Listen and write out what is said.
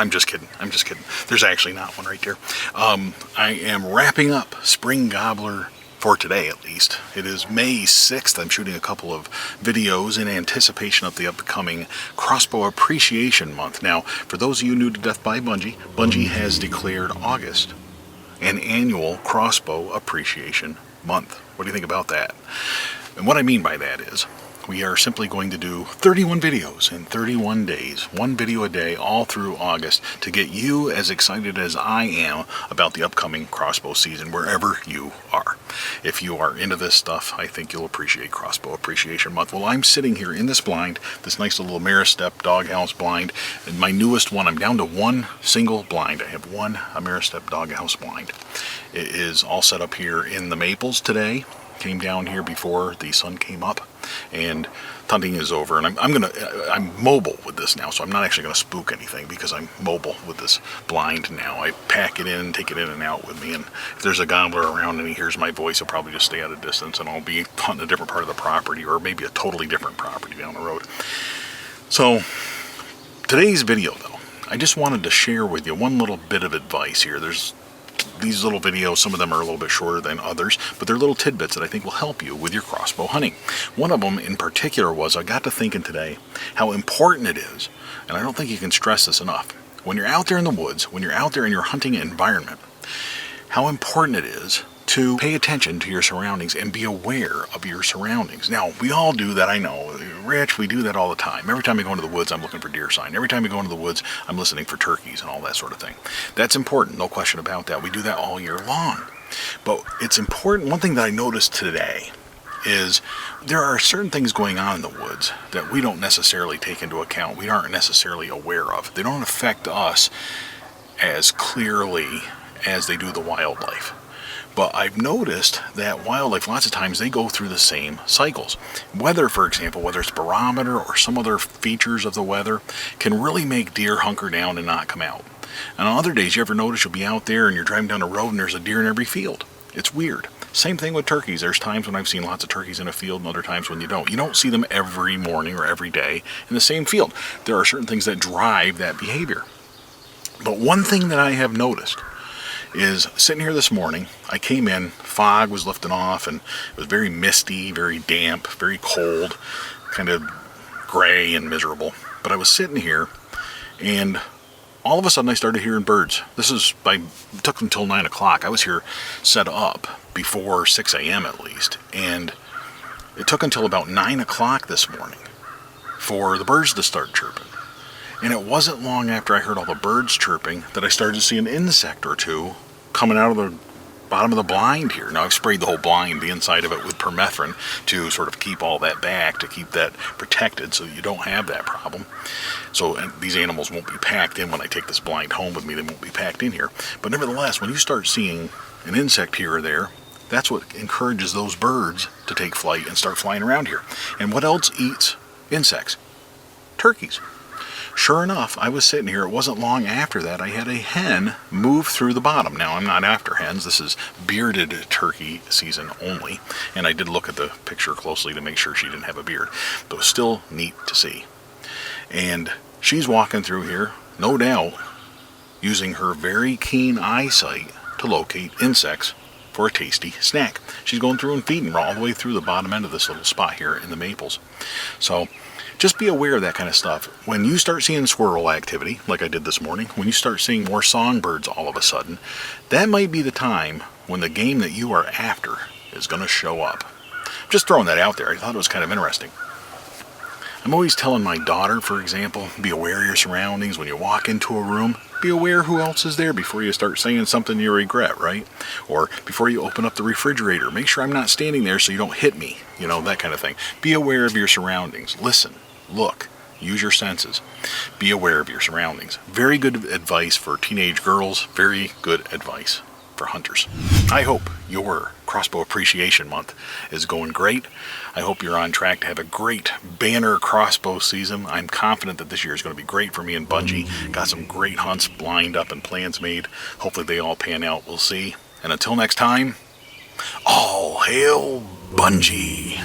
I'm just kidding. I'm just kidding. There's actually not one right there. I am wrapping up Spring Gobbler for today, at least. It is May 6th. I'm shooting a couple of videos in anticipation of the upcoming Crossbow Appreciation Month. Now, for those of you new to Death by Bungie, Bungie has declared August an annual Crossbow Appreciation Month. What do you think about that? And what I mean by that is, we are simply going to do 31 videos in 31 days, one video a day, all through August, to get you as excited as I am about the upcoming crossbow season, wherever you are. If you are into this stuff, I think you'll appreciate Crossbow Appreciation Month. Well, I'm sitting here in this blind, this nice little Ameristep doghouse blind, and my newest one. I'm down to one single blind. I have one Ameristep doghouse blind. It is all set up here in the maples today. Came down here before the sun came up, and hunting is over, and I'm mobile with this now, so I'm not actually gonna spook anything because I'm mobile with this blind now. I pack it in, take it in and out with me, and if there's a gobbler around and he hears my voice, he'll probably just stay at a distance, and I'll be hunting a different part of the property, or maybe a totally different property down the road. So today's video, though, I just wanted to share with you one little bit of advice here. There's these little videos, some of them are a little bit shorter than others, but they're little tidbits that I think will help you with your crossbow hunting. One of them in particular was, I got to thinking today how important it is, and I don't think you can stress this enough, when you're out there in the woods, when you're out there in your hunting environment, how important it is to pay attention to your surroundings and be aware of your surroundings. Now, we all do that, I know. Rich, we do that all the time. Every time I go into the woods, I'm looking for deer sign. Every time I go into the woods, I'm listening for turkeys and all that sort of thing. That's important, no question about that. We do that all year long. But it's important, one thing that I noticed today is there are certain things going on in the woods that we don't necessarily take into account. We aren't necessarily aware of. They don't affect us as clearly as they do the wildlife. But I've noticed that wildlife, lots of times, they go through the same cycles. Weather, for example, whether it's barometer or some other features of the weather, can really make deer hunker down and not come out. And on other days, you ever notice you'll be out there and you're driving down the road and there's a deer in every field. It's weird. Same thing with turkeys. There's times when I've seen lots of turkeys in a field and other times when you don't. You don't see them every morning or every day in the same field. There are certain things that drive that behavior. But one thing that I have noticed is sitting here this morning, I came in, fog was lifting off, and it was very misty, very damp, very cold, kind of gray and miserable. But I was sitting here, and all of a sudden I started hearing birds. It took until 9 o'clock. I was here set up before 6 a.m. at least, and it took until about 9 o'clock this morning for the birds to start chirping. And it wasn't long after I heard all the birds chirping that I started to see an insect or two coming out of the bottom of the blind here. Now, I've sprayed the whole blind, the inside of it, with permethrin to sort of keep all that back, to keep that protected so you don't have that problem. So these animals won't be packed in when I take this blind home with me. They won't be packed in here. But nevertheless, when you start seeing an insect here or there, that's what encourages those birds to take flight and start flying around here. And what else eats insects? Turkeys. Sure enough, I was sitting here. It wasn't long after that I had a hen move through the bottom. Now, I'm not after hens. This is bearded turkey season only. And I did look at the picture closely to make sure she didn't have a beard. But it was still neat to see. And she's walking through here, no doubt, using her very keen eyesight to locate insects for a tasty snack. She's going through and feeding all the way through the bottom end of this little spot here in the maples. So just be aware of that kind of stuff. When you start seeing squirrel activity, like I did this morning, when you start seeing more songbirds all of a sudden, that might be the time when the game that you are after is going to show up. Just throwing that out there. I thought it was kind of interesting. I'm always telling my daughter, for example, be aware of your surroundings. When you walk into a room, be aware who else is there before you start saying something you regret, right? Or before you open up the refrigerator, make sure I'm not standing there so you don't hit me, that kind of thing. Be aware of your surroundings. Listen, look, use your senses. Be aware of your surroundings. Very good advice for teenage girls, very good advice for hunters. I hope your Crossbow Appreciation Month is going great. I hope you're on track to have a great banner crossbow season. I'm confident that this year is going to be great for me and Bungie. Got some great hunts lined up and plans made. Hopefully they all pan out. We'll see. And until next time, all hail Bungie.